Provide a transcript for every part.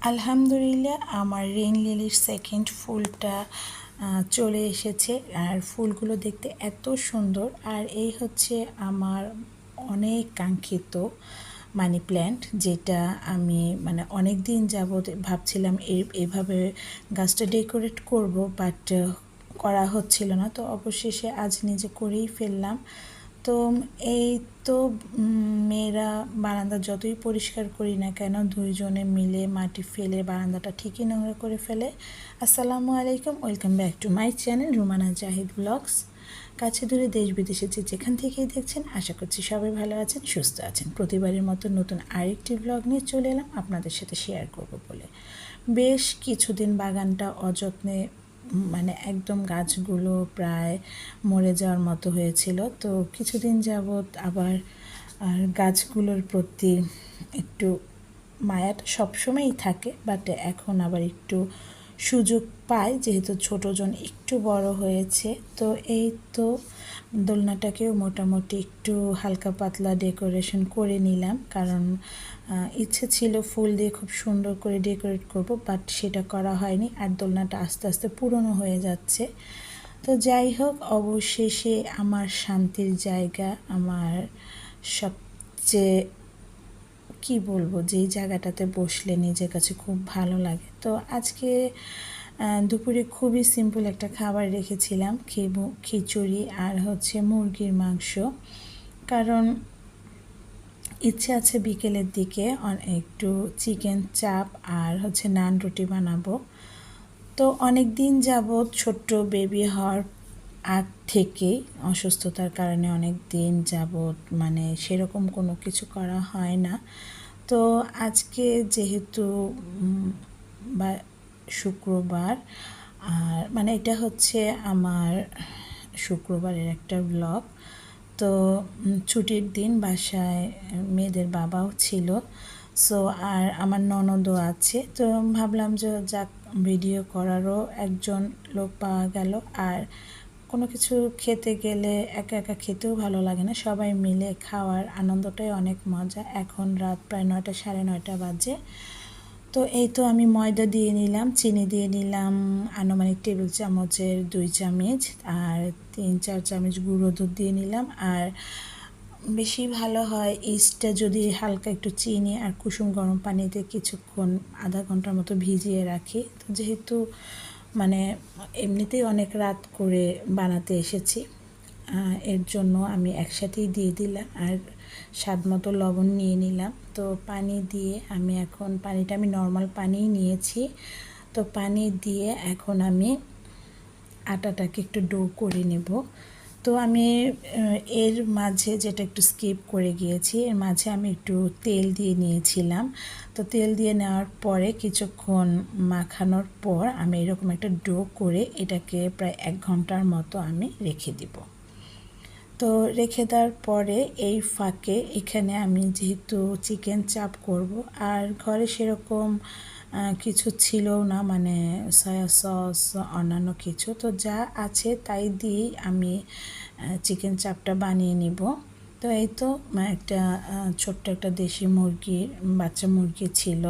আলহামদুলিল্লাহ আমার rain লিলির second ফুলটা চলে এসেছে। আর ফুলগুলো দেখতে এত সুন্দর। আর এই হচ্ছে আমার অনেক কাঙ্ক্ষিত মানি প্ল্যান্ট, যেটা আমি অনেক দিন যাবৎ ভাবছিলাম এভাবে গাছটা ডেকোরেট করব, বাট করা হচ্ছিল না। তো অবশেষে আজ নিজে করেই ফেললাম। তো এই তো মেয়েরা বারান্দা যতই পরিষ্কার করি না কেন, দুইজনে মিলে মাটি ফেলে বারান্দাটা ঠিকই নোংরা করে ফেলে। আসসালামু আলাইকুম, welcome back to my channel Rumana Zahid blogs. কাছে দূরে দেশ বিদেশে যেখান থেকেই দেখছেন, আশা করছি সবাই ভালো আছেন, সুস্থ আছেন। প্রতিবারের মতো নতুন আরেকটি ব্লগ নিয়ে চলে এলাম আপনাদের সাথে শেয়ার করব বলে। বেশ কিছুদিন বাগানটা অযত্নে একদম গাছগুলো প্রায় মরে যাওয়ার মতো হয়েছিল। তো কিছুদিন যাবৎ আবার গাছগুলোর প্রতি একটু মায়াটা সবসময়ই থাকে, বাট এখন আবার একটু সুযোগ পাই, যেহেতু ছোটোজন একটু বড় হয়েছে। তো এই তো দোলনাটাকেও মোটামুটি একটু হালকা পাতলা ডেকোরেশন করে নিলাম, কারণ ইচ্ছে ছিল ফুল দিয়ে খুব সুন্দর করে ডেকোরেট করব, বাট সেটা করা হয়নি। আর দোলনাটা আস্তে আস্তে পুরনো হয়ে যাচ্ছে। তো যাই হোক, অবশেষে আমার শান্তির জায়গা, আমার সবচেয়ে কি বলবো, যেই জায়গাটাতে বসলে নিজের কাছে খুব ভালো লাগে। তো আজকে দুপুরে খুবই সিম্পল একটা খাবার রেখেছিলাম, খিচুড়ি আর হচ্ছে মুরগির মাংস। কারণ ইচ্ছে আছে বিকেলের দিকে একটু চিকেন চাপ আর হচ্ছে নান রুটি বানাবো। তো অনেক দিন যাবৎ ছোট্ট বেবি হওয়ার আগ থেকেই অসুস্থতার কারণে অনেক দিন যাবৎ সেরকম কোনো কিছু করা হয় না। তো আজকে যেহেতু বা শুক্রবার, আর এটা হচ্ছে আমার শুক্রবারের একটা ব্লগ। তো ছুটির দিন, বাসায় মেয়েদের বাবাও ছিল, সো আর আমার ননদও আছে। তো ভাবলাম যে যাক, ভিডিও করারও একজন লোক পাওয়া গেল। আর কোনো কিছু খেতে গেলে একা একা খেতেও ভালো লাগে না, সবাই মিলে খাওয়ার আনন্দটাই অনেক মজা। এখন রাত প্রায় 9টা, সাড়ে 9টা বাজে। তো এই তো আমি ময়দা দিয়ে নিলাম, চিনি দিয়ে নিলাম আনুমানিক টেবিল চামচের 2 চামচ, আর 3-4 চামচ গুঁড়ো দুধ দিয়ে নিলাম। আর বেশি ভালো হয় ইস্টটা যদি হালকা একটু চিনি আর কুসুম গরম পানিতে কিছুক্ষণ আধা ঘন্টার মতো ভিজিয়ে রাখি। তো যেহেতু এমনিতেই অনেক রাত করে বানাতে এসেছি, এর জন্য আমি একসাথেই দিয়ে দিলাম। আর স্বাদ মতো লবণ নিয়ে নিলাম। তো পানি দিয়ে এখন পানিটা আমি নর্মাল পানিই নিয়েছি। তো পানি দিয়ে এখন আমি আটাটাকে একটু ডো করে নেব। তো আমি এর মাঝে যেটা একটু স্কিপ করে গিয়েছি, এর মাঝে আমি একটু তেল দিয়ে নিয়েছিলাম। তো তেল দিয়ে নেওয়ার পরে কিছুক্ষণ মাখানোর পর আমি এরকম একটা ডো করে এটাকে প্রায় 1 ঘন্টার মতো আমি রেখে দিব। তো রেখে দেওয়ার পরে এই ফাঁকে এখানে আমি যেহেতু চিকেন চাপ করব, আর ঘরে সেরকম কিছু ছিল না, সয়া সস অন্যান্য কিছু, তো যা আছে তাই দিয়েই আমি চিকেন চাপটা বানিয়ে নিব। তো এই তো একটা ছোট্ট একটা দেশি মুরগি, বাচ্চা মুরগি ছিল।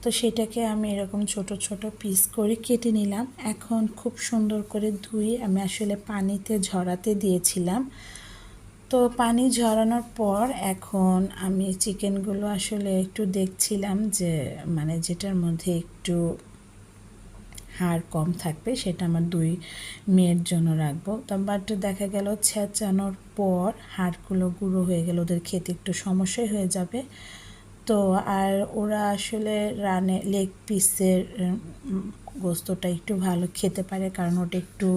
তো সেটাকে আমি এরকম ছোট ছোট পিস করে কেটে নিলাম। এখন খুব সুন্দর করে ধুয়ে আমি আসলে পানিতে ঝরাতে দিয়েছিলাম। তো পানি ঝরানোর পর এখন আমি চিকেনগুলো আসলে একটু দেখছিলাম যে যেটার মধ্যে একটু হাড় কম থাকবে সেটা আমার 2 মেয়ের জন্য রাখবো। তো বাট দেখা গেল ছেঁচানোর পর হাড়গুলো গুঁড়ো হয়ে গেল, ওদের খেতে একটু সমস্যাই হয়ে যাবে। তো আর ওরা আসলে লেগ পিসের গোস্তটা একটু ভালো খেতে পারে, কারণ ওটা একটু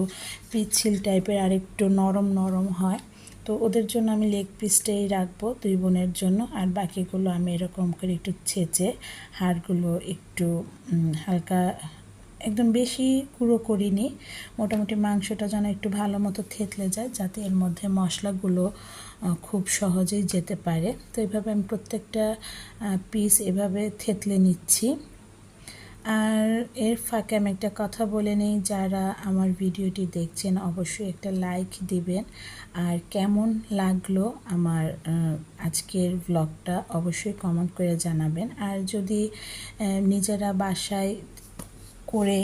পিচ্ছিল টাইপের আর একটু নরম নরম হয়। তো ওদের জন্য আমি লেগ পিসটাই রাখবো 2 বোনের জন্য। আর বাকিগুলো আমি এরকম করে একটু ছেঁচে হাড়গুলো একটু হালকা, একদম বেশি গুঁড়ো করিনি, মোটামুটি মাংসটা যেন একটু ভালো মতো থেতলে যায়, যাতে এর মধ্যে মশলাগুলো খুব সহজেই যেতে পারে। তো এভাবে আমি প্রত্যেকটা পিস এভাবে থেতলে নিচ্ছি। আর এর ফাঁকে আমি একটা কথা বলে নিই, যারা আমার ভিডিওটি দেখছেন অবশ্যই একটা লাইক দিবেন, আর কেমন লাগলো আমার আজকের ব্লগটা অবশ্যই কমেন্ট করে জানাবেন। আর যদি নিজেরা বাসায় করে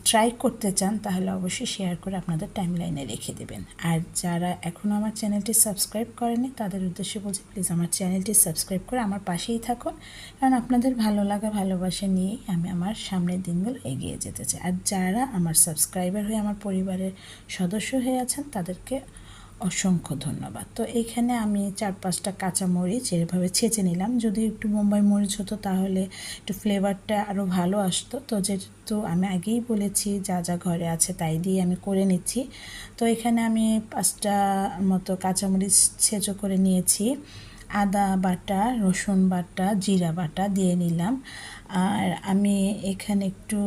ট্রাই করতে চান তাহলে অবশ্যই শেয়ার করে আপনাদের টাইমলাইনে রেখে দেবেন। আর যারা এখনও আমার চ্যানেলটি সাবস্ক্রাইব করেনি তাদের উদ্দেশ্যে বলছি, প্লিজ আমার চ্যানেলটি সাবস্ক্রাইব করে আমার পাশেই থাকুন, কারণ আপনাদের ভালো লাগা ভালোবাসা নিয়েই আমি আমার সামনের দিনগুলো এগিয়ে যেতে চাই। আর যারা আমার সাবস্ক্রাইবার হয়ে আমার পরিবারের সদস্য হয়ে আছেন তাদেরকে অসংখ্য ধন্যবাদ। তো এইখানে আমি 4-5টা কাঁচামরিচ এভাবে ছেঁচে নিলাম। যদি একটু বোম্বাই মরিচ হতো তাহলে একটু ফ্লেভারটা আরও ভালো আসতো। তো যেহেতু আমি আগেই বলেছি যা যা ঘরে আছে তাই দিয়ে আমি করে নিচ্ছি। তো এখানে আমি 5টা মতো কাঁচামরিচ ছেঁচো করে নিয়েছি, আদা বাটা, রসুন বাটা, জিরা বাটা দিয়ে নিলাম। আর আমি এখানে একটু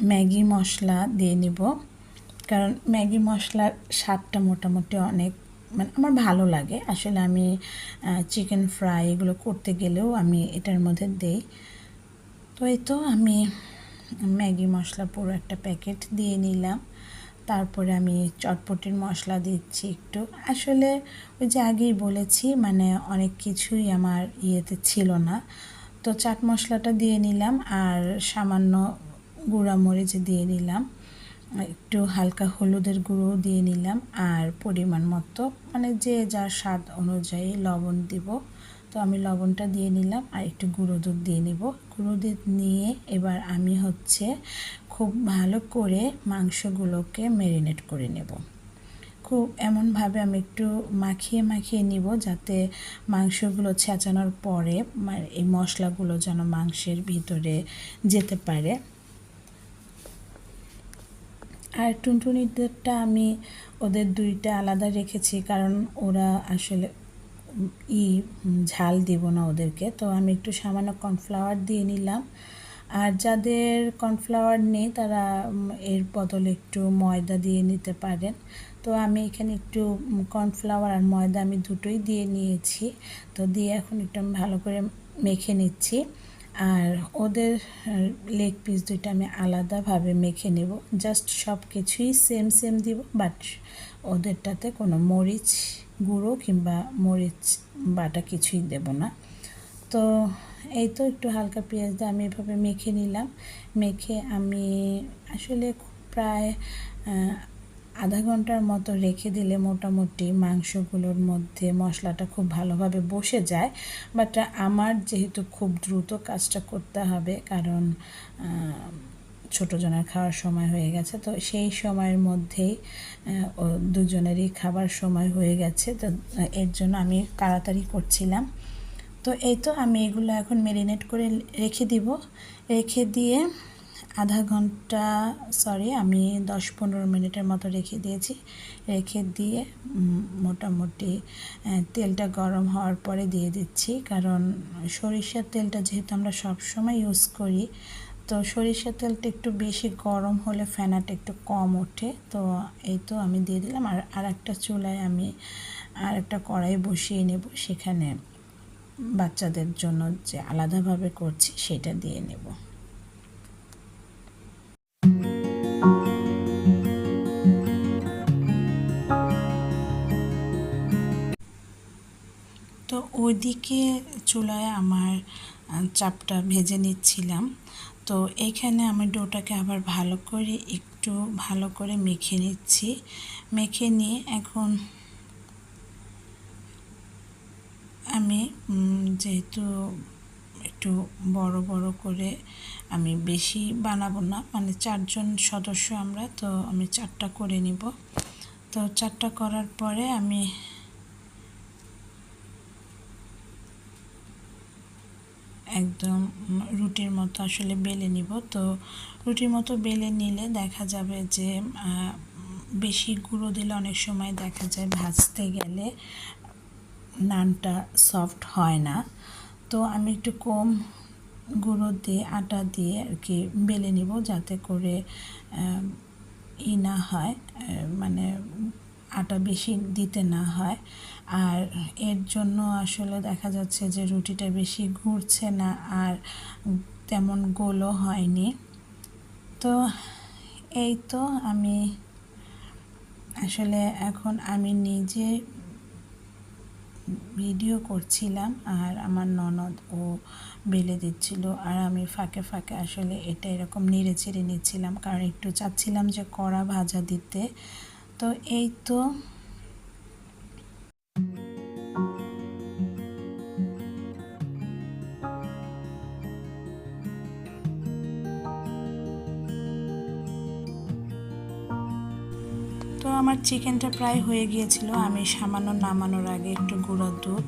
ম্যাগি মশলা দিয়ে নিব, কারণ ম্যাগি মশলার স্বাদটা মোটামুটি অনেক মানে আমার ভালো লাগে। আসলে আমি চিকেন ফ্রাই এগুলো করতে গেলেও আমি এটার মধ্যে দেই। তো এই তো আমি ম্যাগি মশলা পুরো একটা প্যাকেট দিয়ে নিলাম। তারপরে আমি চটপটির মশলা দিচ্ছি একটু। আসলে ওই যে আগেই বলেছি মানে অনেক কিছুই আমার ইয়েতে ছিল না, তো চাট মশলাটা দিয়ে নিলাম আর সামান্য গুঁড়া মরিচ দিয়ে নিলাম, একটু হালকা হলুদের গুঁড়ো দিয়ে নিলাম, আর পরিমাণ মতো মানে যে যার স্বাদ অনুযায়ী লবণ দিব। তো আমি লবণটা দিয়ে নিলাম আর একটু গুঁড়ো দুধ দিয়ে নিব। গুঁড়ো দুধ নিয়ে এবার আমি খুব ভালো করে মাংসগুলোকে ম্যারিনেট করে নেব। খুব এমনভাবে আমি একটু মাখিয়ে মাখিয়ে নিব যাতে মাংসগুলো ছেঁচানোর পরে এই মশলাগুলো যেন মাংসের ভিতরে যেতে পারে। আর টুনটুনিদেরটা আমি ওদের দুইটা আলাদা রেখেছি, কারণ ওরা আসলে ঝাল দিব না ওদেরকে। তো আমি একটু সামান্য কর্নফ্লাওয়ার দিয়ে নিলাম। আর যাদের কর্নফ্লাওয়ার নেই তারা এর বদলে একটু ময়দা দিয়ে নিতে পারেন। তো আমি এখানে একটু কর্নফ্লাওয়ার আর ময়দা আমি দুটোই দিয়ে নিয়েছি। তো দিয়ে এখন একটু আমি ভালো করে মেখে নিচ্ছি। আর ওদের লেগ পিস দুইটা আমি আলাদাভাবে মেখে নেব। জাস্ট সব কিছুই সেম সেম দিব, বাট ওদেরটাতে কোনো মরিচ গুঁড়ো কিংবা মরিচ বাটা কিছুই দেব না। তো এই তো একটু হালকা পেঁয়াজ দিয়ে আমি এভাবে মেখে নিলাম। মেখে আমি আসলে প্রায় আধা ঘন্টার মতো রেখে দিলে মোটামুটি মাংসগুলোর মধ্যে মশলাটা খুব ভালোভাবে বসে যায়। বাট আমার যেহেতু খুব দ্রুত কাজটা করতে হবে, কারণ ছোটো জনের খাওয়ার সময় হয়ে গেছে, তো সেই সময়ের মধ্যেই দুজনেরই খাবার সময় হয়ে গেছে, তো এর জন্য আমি তাড়াতাড়ি করছিলাম। তো এই তো আমি এগুলো এখন ম্যারিনেট করে রেখে দিব। রেখে দিয়ে আমি 10-15 মিনিটের মতো রেখে দিয়েছি। রেখে দিয়ে মোটামুটি তেলটা গরম হওয়ার পরে দিয়ে দিচ্ছি, কারণ সরিষার তেলটা যেহেতু আমরা সব সময় ইউজ করি, তো সরিষার তেলটা একটু বেশি গরম হলে ফেনাটা একটু কম ওঠে। তো এই তো আমি দিয়ে দিলাম। আর একটা চুলায় আমি আর একটা কড়াই বসিয়ে নেব, সেখানে বাচ্চাদের জন্য যে আলাদাভাবে করছি সেটা দিয়ে নেব। তো ওইদিকে চুলায় আমার চাপটা ভেজে নিচ্ছিলাম। তো এইখানে আমি ডোটাকে আবার ভালো করে মেখে নিচ্ছি। মেখে নিয়ে এখন আমি যেহেতু একটু বড় বড় করে আমি বেশি বানাবো না, মানে 4 জন সদস্য আমরা, তো আমি 4টা করে নিব। তো 4টা করার পরে আমি একদম রুটির মতো আসলে বেলে নিব। তো রুটির মতো বেলে নিলে দেখা যাবে যে বেশি গুঁড়ো দিলে অনেক সময় দেখা যায় ভাজতে গেলে নানটা সফট হয় না। তো আমি একটু কম গুঁড়ো দিয়ে আটা দিয়ে আর কি বেলে নিব, যাতে করে না হয় মানে আটা বেশি দিতে না হয়। আর এর জন্য আসলে দেখা যাচ্ছে যে রুটিটা বেশি ঘুরছে না আর তেমন গোলও হয়নি। তো এই তো আমি আসলে এখন আমি নিজে ভিডিও করছিলাম আর আমার ননদ ও বেলে দিচ্ছিল আর আমি ফাঁকে ফাঁকে আসলে এটা এরকম নেড়ে চেড়ে নিচ্ছিলাম, কারণ একটু চাচ্ছিলাম যে কড়া ভাজা দিতে। তো এই তো তো আমার চিকেনটা প্রায় হয়ে গিয়েছিল। আমি সামান্য নামানোর আগে একটু গুঁড়োর দুধ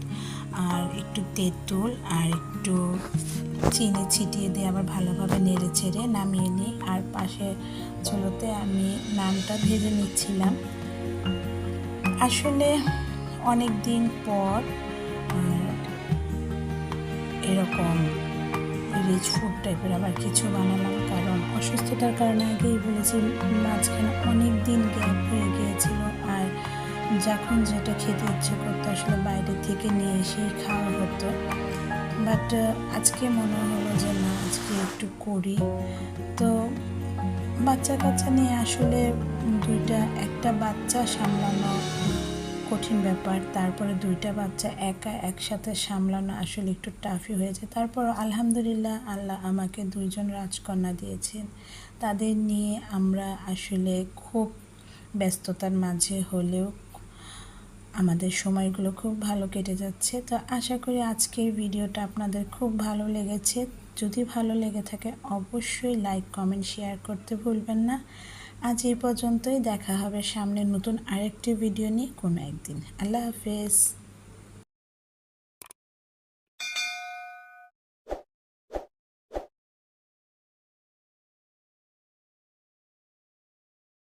আর একটু তেঁতুল আর একটু চিনি ছিটিয়ে দিয়ে আবার ভালোভাবে নেড়ে চেড়ে নামিয়ে নিই। আর পাশে চুলোতে আমি নানটা ভেজে নিচ্ছিলাম। আসলে অনেক দিন পর এরকম রিচ ফুড টাইপের আবার কিছু বানালাম, কারণ অসুস্থতার কারণে আগেই বলেছি মাঝখানে অনেক দিন গ্যাপ হয়ে গিয়েছিল আর যখন যেটা খেতে ইচ্ছে করতো আসলে বাইরে থেকে নিয়ে এসেই খাওয়া হতো। বাট আজকে মনে হলো যে না, আজকে একটু করি। তো বাচ্চা কাচ্চা নিয়ে আসলে একটা বাচ্চা সামলানো কঠিন ব্যাপার, তারপরে দুইটা বাচ্চা একা একসাথে সামলানো আসলে একটু টাফই হয়েছে। তারপর আলহামদুলিল্লাহ আল্লাহ আমাকে দুইজন রাজকন্যা দিয়েছেন, তাদের নিয়ে আমরা আসলে খুব ব্যস্ততার মাঝে হলেও আমাদের সময়গুলো খুব ভালো কেটে যাচ্ছে। তো আশা করি আজকের ভিডিওটা আপনাদের খুব ভালো লেগেছে। যদি ভালো লেগে থাকে অবশ্যই লাইক কমেন্ট শেয়ার করতে ভুলবেন না। আজ এই পর্যন্তই, দেখা হবে সামনে নতুন আরেকটি ভিডিও নিয়ে কোনো একদিন। আল্লাহ হাফেজ।